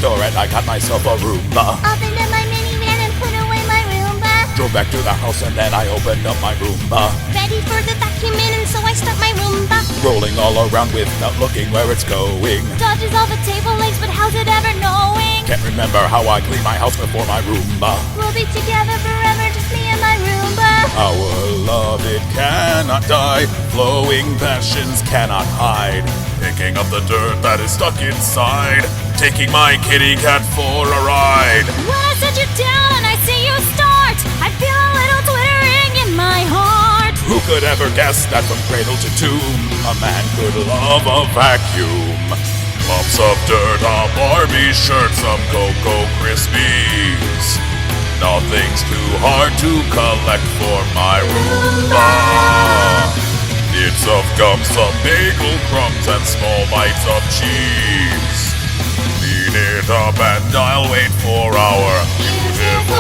store and I got myself a Roomba. Opened up my minivan and put away my Roomba. Drove back to the house and then I opened up my Roomba. Ready for the vacuum in and so I start my Roomba. Rolling all around without looking where it's going. Dodges all the table legs, but how's it ever knowing? Can't remember how I clean my house before my Roomba. We'll be together forever, just me and my Roomba. Our love, it cannot die. Flowing passions cannot hide. Picking up the dirt that is stuck inside. Taking my kitty cat for a ride. When I set you down and I see you start, I feel a little twittering in my heart. Who could ever guess that from cradle to tomb a man could love a vacuum? Lumps of dirt, a Barbie shirt, some Cocoa Krispies. Nothing's too hard to collect for my Roomba. Bits of gum, some bagel crumbs, and small bites of cheese. Clean it up and I'll wait for our beautiful